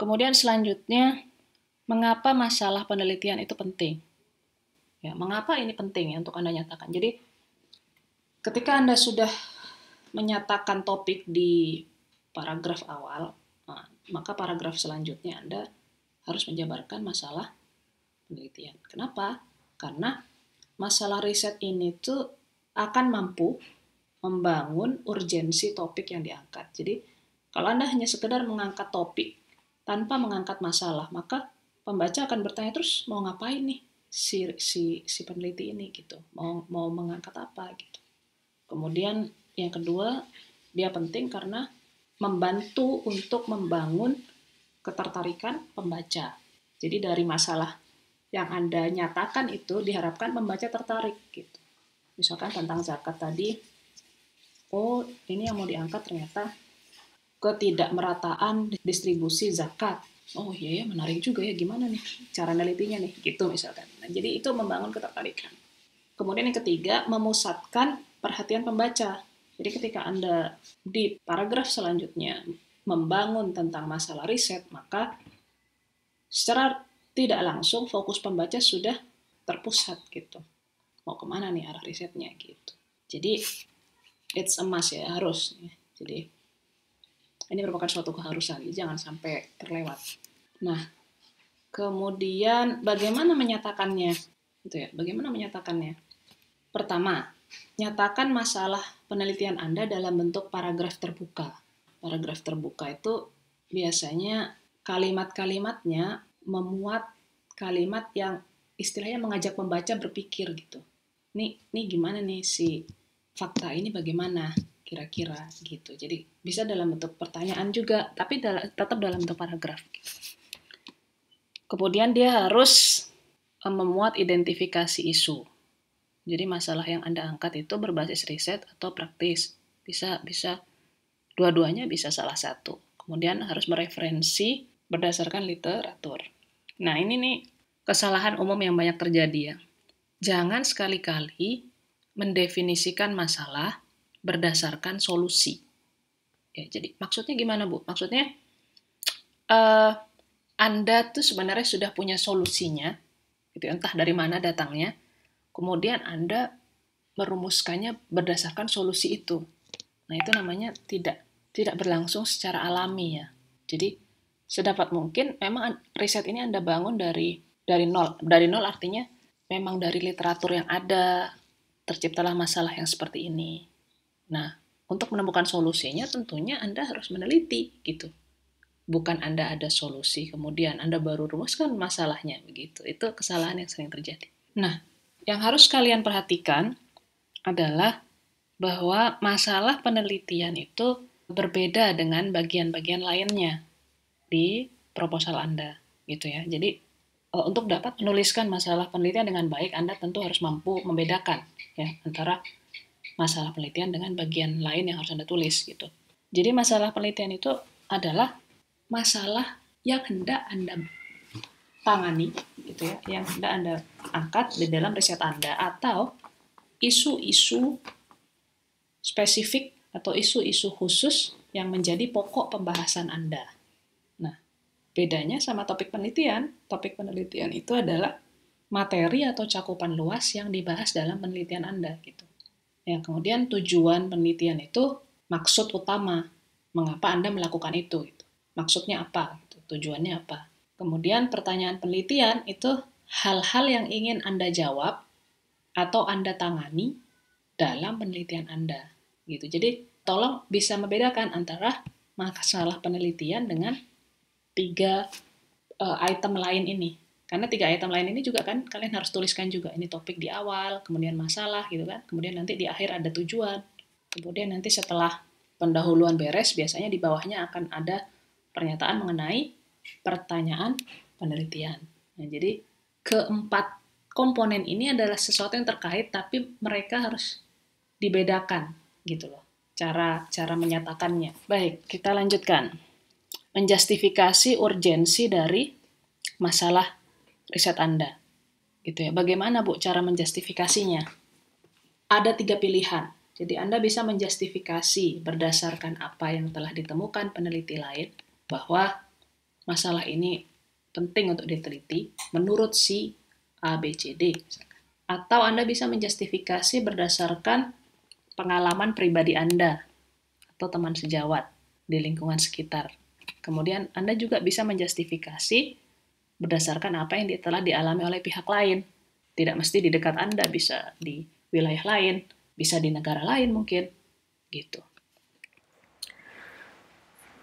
Kemudian selanjutnya, mengapa masalah penelitian itu penting? Ya, mengapa ini penting ya untuk Anda nyatakan? Jadi, ketika Anda sudah menyatakan topik di paragraf awal, maka paragraf selanjutnya Anda harus menjabarkan masalah penelitian. Kenapa? Karena masalah riset ini tuh akan mampu membangun urgensi topik yang diangkat. Jadi, kalau Anda hanya sekedar mengangkat topik tanpa mengangkat masalah, maka pembaca akan bertanya terus mau ngapain nih si peneliti ini gitu, mau mengangkat apa gitu. Kemudian yang kedua, dia penting karena membantu untuk membangun ketertarikan pembaca. Jadi dari masalah yang Anda nyatakan itu diharapkan pembaca tertarik gitu. Misalkan tentang zakat tadi, oh ini yang mau diangkat ternyata ketidakmerataan distribusi zakat. Oh iya ya, menarik juga ya, gimana nih cara nelitinya nih gitu misalkan. Nah, jadi itu membangun ketertarikan. Kemudian yang ketiga, memusatkan perhatian pembaca. Jadi ketika Anda di paragraf selanjutnya membangun tentang masalah riset, maka secara tidak langsung fokus pembaca sudah terpusat gitu. Mau kemana nih arah risetnya gitu. Jadi it's a must ya, harus. Jadi ini merupakan suatu keharusan, jangan sampai terlewat. Nah, kemudian bagaimana menyatakannya? Gitu ya, bagaimana menyatakannya? Pertama, nyatakan masalah penelitian Anda dalam bentuk paragraf terbuka. Paragraf terbuka itu biasanya kalimat-kalimatnya memuat kalimat yang istilahnya mengajak pembaca berpikir gitu. Nih gimana nih si fakta ini bagaimana kira-kira gitu. Jadi bisa dalam bentuk pertanyaan juga, tapi tetap dalam bentuk paragraf. Kemudian dia harus memuat identifikasi isu. Jadi masalah yang Anda angkat itu berbasis riset atau praktis. Bisa dua-duanya, bisa salah satu. Kemudian harus mereferensi berdasarkan literatur. Nah, ini nih kesalahan umum yang banyak terjadi ya. Jangan sekali-kali mendefinisikan masalah berdasarkan solusi. Ya, jadi maksudnya gimana, Bu? Maksudnya Anda tuh sebenarnya sudah punya solusinya, gitu, entah dari mana datangnya. Kemudian Anda merumuskannya berdasarkan solusi itu. Nah, itu namanya tidak berlangsung secara alami ya. Jadi sedapat mungkin memang riset ini Anda bangun dari nol. Dari nol artinya memang dari literatur yang ada terciptalah masalah yang seperti ini. Nah, untuk menemukan solusinya tentunya Anda harus meneliti gitu. Bukan Anda ada solusi kemudian Anda baru rumuskan masalahnya begitu. Itu kesalahan yang sering terjadi. Nah, yang harus kalian perhatikan adalah bahwa masalah penelitian itu berbeda dengan bagian-bagian lainnya di proposal Anda gitu ya. Jadi untuk dapat menuliskan masalah penelitian dengan baik, Anda tentu harus mampu membedakan ya antara masalah penelitian dengan bagian lain yang harus Anda tulis gitu. Jadi masalah penelitian itu adalah masalah yang hendak Anda tangani gitu ya, yang hendak Anda angkat di dalam riset Anda atau isu-isu spesifik atau isu-isu khusus yang menjadi pokok pembahasan Anda. Nah, bedanya sama topik penelitian itu adalah materi atau cakupan luas yang dibahas dalam penelitian Anda gitu. Ya, kemudian tujuan penelitian itu maksud utama, mengapa Anda melakukan itu gitu. Maksudnya apa? Gitu. Tujuannya apa? Kemudian pertanyaan penelitian itu hal-hal yang ingin Anda jawab atau Anda tangani dalam penelitian Anda. Gitu. Jadi tolong bisa membedakan antara masalah penelitian dengan tiga item lain ini. Karena tiga item lain ini juga kan kalian harus tuliskan juga. Ini topik di awal, kemudian masalah gitu kan. Kemudian nanti di akhir ada tujuan. Kemudian nanti setelah pendahuluan beres, biasanya di bawahnya akan ada pernyataan mengenai pertanyaan penelitian. Nah, jadi keempat komponen ini adalah sesuatu yang terkait, tapi mereka harus dibedakan gitu loh. Cara menyatakannya. Baik, kita lanjutkan. Menjustifikasi urgensi dari masalah riset Anda. Gitu ya. Bagaimana Bu cara menjustifikasinya? Ada 3 pilihan. Jadi Anda bisa menjustifikasi berdasarkan apa yang telah ditemukan peneliti lain bahwa masalah ini penting untuk diteliti menurut si A, B, C, D. Atau Anda bisa menjustifikasi berdasarkan pengalaman pribadi Anda atau teman sejawat di lingkungan sekitar. Kemudian Anda juga bisa menjustifikasi berdasarkan apa yang telah dialami oleh pihak lain. Tidak mesti di dekat Anda, bisa di wilayah lain, bisa di negara lain mungkin, gitu.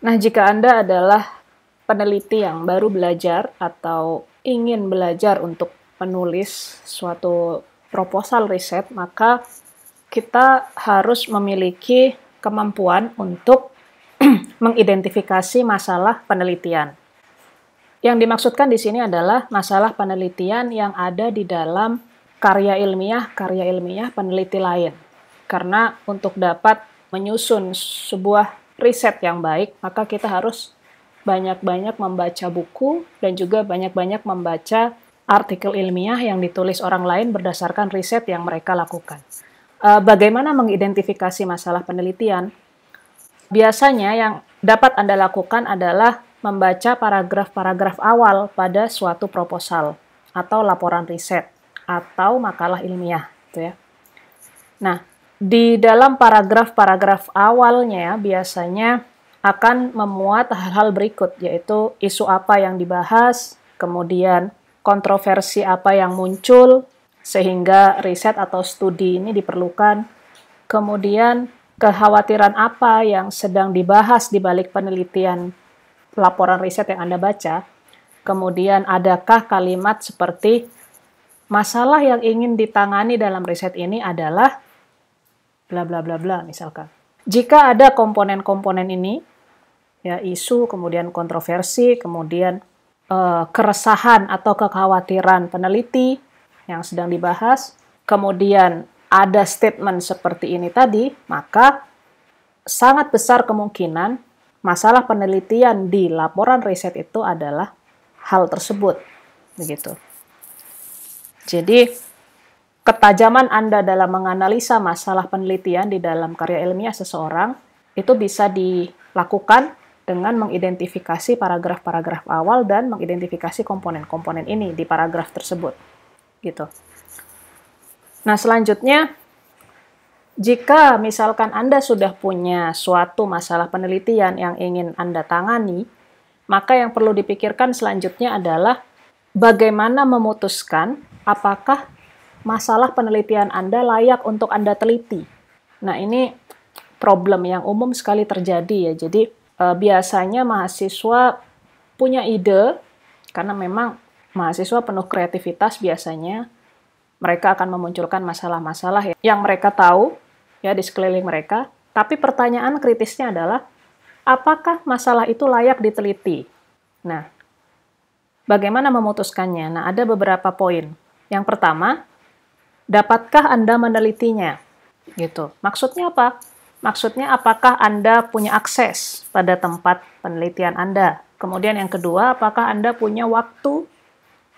Nah, jika Anda adalah peneliti yang baru belajar atau ingin belajar untuk menulis suatu proposal riset, maka kita harus memiliki kemampuan untuk mengidentifikasi masalah penelitian. Yang dimaksudkan di sini adalah masalah penelitian yang ada di dalam karya ilmiah peneliti lain. Karena untuk dapat menyusun sebuah riset yang baik, maka kita harus banyak-banyak membaca buku dan juga banyak-banyak membaca artikel ilmiah yang ditulis orang lain berdasarkan riset yang mereka lakukan. Bagaimana mengidentifikasi masalah penelitian? Biasanya yang dapat Anda lakukan adalah membaca paragraf-paragraf awal pada suatu proposal atau laporan riset atau makalah ilmiah, gitu ya. Nah, di dalam paragraf-paragraf awalnya biasanya akan memuat hal-hal berikut, yaitu isu apa yang dibahas, kemudian kontroversi apa yang muncul sehingga riset atau studi ini diperlukan, kemudian kekhawatiran apa yang sedang dibahas di balik penelitian laporan riset yang Anda baca, kemudian adakah kalimat seperti masalah yang ingin ditangani dalam riset ini adalah bla bla bla bla misalkan. Jika ada komponen-komponen ini, ya isu, kemudian kontroversi, kemudian keresahan atau kekhawatiran peneliti yang sedang dibahas, kemudian ada statement seperti ini tadi, maka sangat besar kemungkinan masalah penelitian di laporan riset itu adalah hal tersebut, begitu. Jadi, ketajaman Anda dalam menganalisa masalah penelitian di dalam karya ilmiah seseorang itu bisa dilakukan dengan mengidentifikasi paragraf-paragraf awal dan mengidentifikasi komponen-komponen ini di paragraf tersebut, gitu. Nah, selanjutnya, jika misalkan Anda sudah punya suatu masalah penelitian yang ingin Anda tangani, maka yang perlu dipikirkan selanjutnya adalah bagaimana memutuskan apakah masalah penelitian Anda layak untuk Anda teliti. Nah, ini problem yang umum sekali terjadi ya. Jadi, biasanya mahasiswa punya ide, karena memang mahasiswa penuh kreativitas biasanya, mereka akan memunculkan masalah-masalah yang mereka tahu ya di sekeliling mereka, tapi pertanyaan kritisnya adalah apakah masalah itu layak diteliti? Nah, bagaimana memutuskannya? Nah, ada beberapa poin. Yang pertama, dapatkah Anda menelitinya? Gitu. Maksudnya apa? Maksudnya apakah Anda punya akses pada tempat penelitian Anda? Kemudian yang kedua, apakah Anda punya waktu,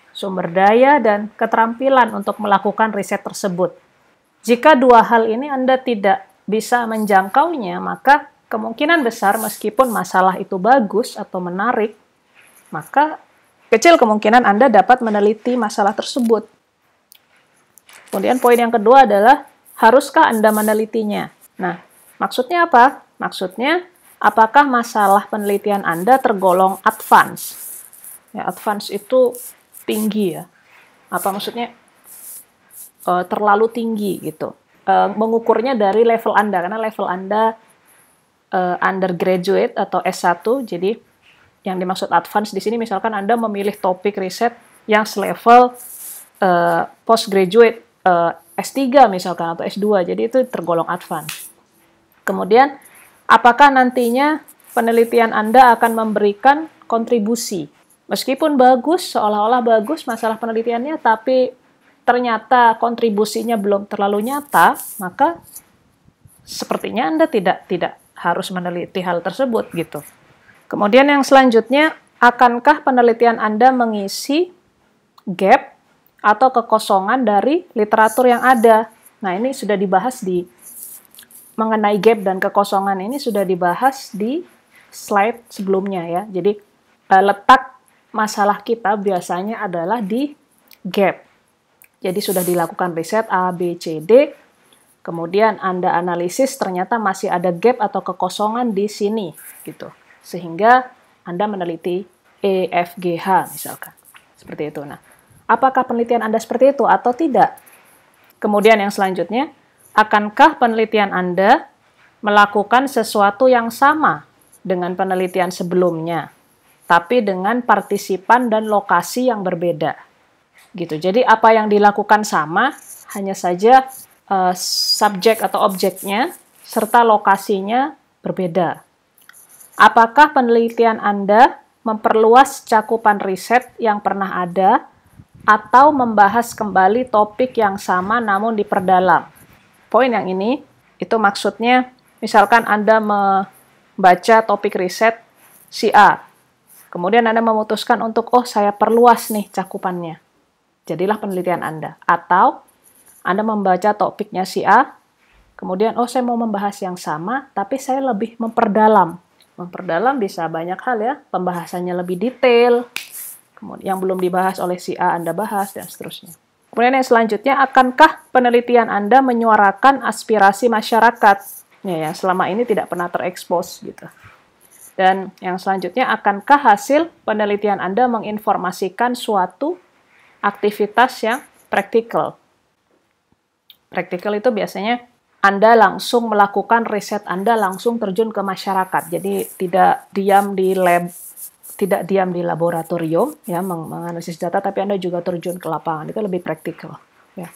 sumber daya, dan keterampilan untuk melakukan riset tersebut. Jika dua hal ini Anda tidak bisa menjangkaunya, maka kemungkinan besar meskipun masalah itu bagus atau menarik, maka kecil kemungkinan Anda dapat meneliti masalah tersebut. Kemudian poin yang kedua adalah, haruskah Anda menelitinya? Nah, maksudnya apa? Maksudnya, apakah masalah penelitian Anda tergolong advance? Ya, advance itu tinggi ya. Apa maksudnya? Terlalu tinggi gitu. Mengukurnya dari level Anda, karena level Anda undergraduate atau S1, jadi yang dimaksud advance di sini misalkan Anda memilih topik riset yang selevel postgraduate S3 misalkan atau S2, jadi itu tergolong advance. Kemudian, apakah nantinya penelitian Anda akan memberikan kontribusi? Meskipun bagus, seolah-olah bagus masalah penelitiannya, tapi ternyata kontribusinya belum terlalu nyata, maka sepertinya Anda tidak harus meneliti hal tersebut gitu. Kemudian yang selanjutnya, akankah penelitian Anda mengisi gap atau kekosongan dari literatur yang ada? Nah, ini sudah dibahas mengenai gap dan kekosongan ini sudah dibahas di slide sebelumnya ya. Jadi letak masalah kita biasanya adalah di gap. Jadi sudah dilakukan riset A, B, C, D, kemudian Anda analisis ternyata masih ada gap atau kekosongan di sini, gitu. Sehingga Anda meneliti E, F, G, H misalkan. Seperti itu. Nah, apakah penelitian Anda seperti itu atau tidak? Kemudian yang selanjutnya, akankah penelitian Anda melakukan sesuatu yang sama dengan penelitian sebelumnya, tapi dengan partisipan dan lokasi yang berbeda? Gitu. Jadi apa yang dilakukan sama, hanya saja subjek atau objeknya serta lokasinya berbeda. Apakah penelitian Anda memperluas cakupan riset yang pernah ada atau membahas kembali topik yang sama namun diperdalam? Poin yang ini itu maksudnya misalkan Anda membaca topik riset si A, kemudian Anda memutuskan untuk saya perluas nih cakupannya. Jadilah penelitian Anda. Atau Anda membaca topiknya si A, kemudian saya mau membahas yang sama, tapi saya lebih memperdalam. Memperdalam bisa banyak hal ya, pembahasannya lebih detail, kemudian yang belum dibahas oleh si A Anda bahas, dan seterusnya. Kemudian yang selanjutnya, akankah penelitian Anda menyuarakan aspirasi masyarakat? Ya, yang selama ini tidak pernah terekspos gitu. Dan yang selanjutnya, akankah hasil penelitian Anda menginformasikan suatu aktivitas yang praktikal. Praktikal itu biasanya Anda langsung melakukan riset, Anda langsung terjun ke masyarakat. Jadi tidak diam di lab, tidak diam di laboratorium, ya, menganalisis data, tapi Anda juga terjun ke lapangan. Itu lebih praktikal. Ya.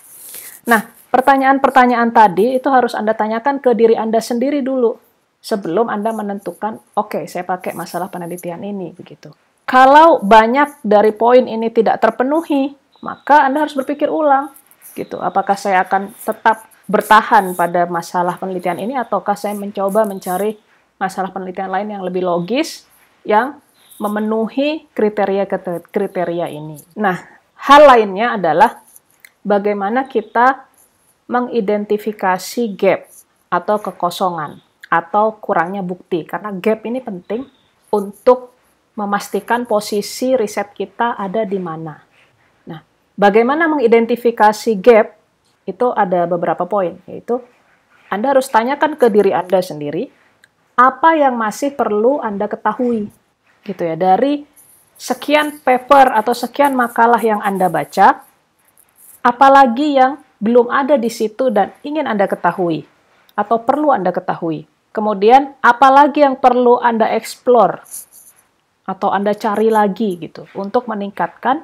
Nah, pertanyaan-pertanyaan tadi itu harus Anda tanyakan ke diri Anda sendiri dulu, sebelum Anda menentukan, oke, saya pakai masalah penelitian ini, begitu. Kalau banyak dari poin ini tidak terpenuhi, maka Anda harus berpikir ulang, gitu. Apakah saya akan tetap bertahan pada masalah penelitian ini, ataukah saya mencoba mencari masalah penelitian lain yang lebih logis, yang memenuhi kriteria ini. Nah, hal lainnya adalah bagaimana kita mengidentifikasi gap atau kekosongan atau kurangnya bukti, karena gap ini penting untuk memastikan posisi riset kita ada di mana. Nah, bagaimana mengidentifikasi gap? Itu ada beberapa poin, yaitu Anda harus tanyakan ke diri Anda sendiri, apa yang masih perlu Anda ketahui, gitu ya, dari sekian paper atau sekian makalah yang Anda baca, apalagi yang belum ada di situ dan ingin Anda ketahui, atau perlu Anda ketahui. Kemudian, apalagi yang perlu Anda explore, atau Anda cari lagi gitu untuk meningkatkan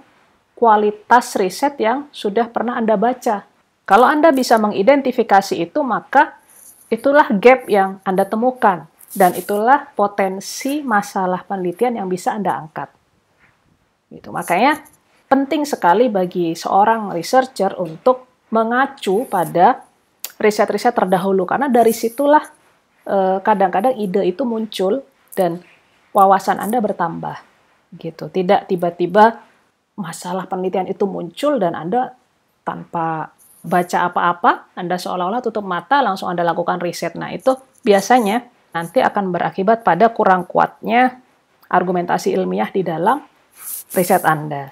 kualitas riset yang sudah pernah Anda baca. Kalau Anda bisa mengidentifikasi itu, maka itulah gap yang Anda temukan dan itulah potensi masalah penelitian yang bisa Anda angkat. Gitu. Makanya penting sekali bagi seorang researcher untuk mengacu pada riset-riset terdahulu, karena dari situlah kadang-kadang ide itu muncul dan wawasan Anda bertambah, gitu. Tidak tiba-tiba masalah penelitian itu muncul dan Anda tanpa baca apa-apa, Anda seolah-olah tutup mata, langsung Anda lakukan riset. Nah, itu biasanya nanti akan berakibat pada kurang kuatnya argumentasi ilmiah di dalam riset Anda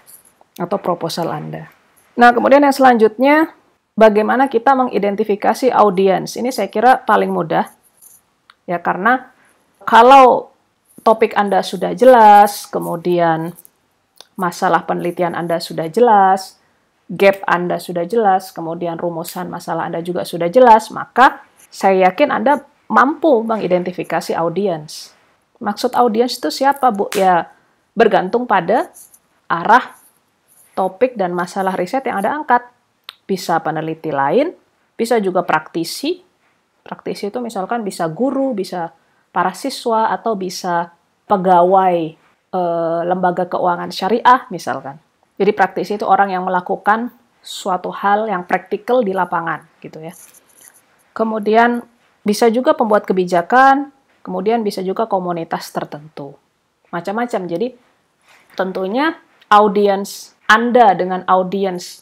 atau proposal Anda. Nah, kemudian yang selanjutnya, bagaimana kita mengidentifikasi audiens. Ini saya kira paling mudah, ya, karena kalau topik Anda sudah jelas, kemudian masalah penelitian Anda sudah jelas, gap Anda sudah jelas, kemudian rumusan masalah Anda juga sudah jelas, maka saya yakin Anda mampu mengidentifikasi audiens. Maksud audiens itu siapa, Bu? Ya, bergantung pada arah topik dan masalah riset yang Anda angkat. Bisa peneliti lain, bisa juga praktisi. Praktisi itu misalkan bisa guru, bisa para siswa, atau bisa pegawai lembaga keuangan syariah misalkan. Jadi praktisi itu orang yang melakukan suatu hal yang praktikal di lapangan, gitu ya. Kemudian bisa juga pembuat kebijakan, kemudian bisa juga komunitas tertentu. Macam-macam. Jadi tentunya audiens Anda dengan audiens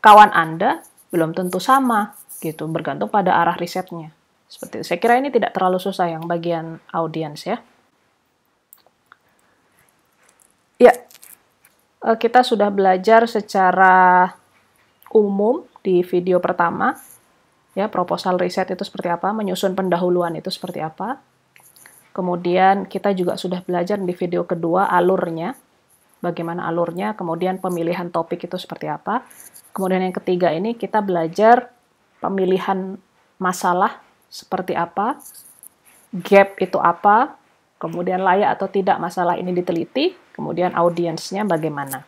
kawan Anda belum tentu sama, gitu, bergantung pada arah risetnya. Seperti itu. Saya kira ini tidak terlalu susah yang bagian audiens, ya. Ya, kita sudah belajar secara umum di video pertama, ya, proposal riset itu seperti apa, menyusun pendahuluan itu seperti apa. Kemudian kita juga sudah belajar di video kedua alurnya, bagaimana alurnya, kemudian pemilihan topik itu seperti apa. Kemudian yang ketiga ini kita belajar pemilihan masalah seperti apa, gap itu apa, kemudian layak atau tidak masalah ini diteliti, kemudian audiensnya bagaimana.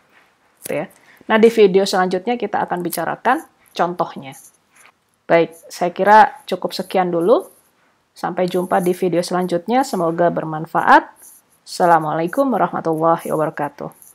Gitu ya. Nah, di video selanjutnya kita akan bicarakan contohnya. Baik, saya kira cukup sekian dulu. Sampai jumpa di video selanjutnya. Semoga bermanfaat. Assalamualaikum warahmatullahi wabarakatuh.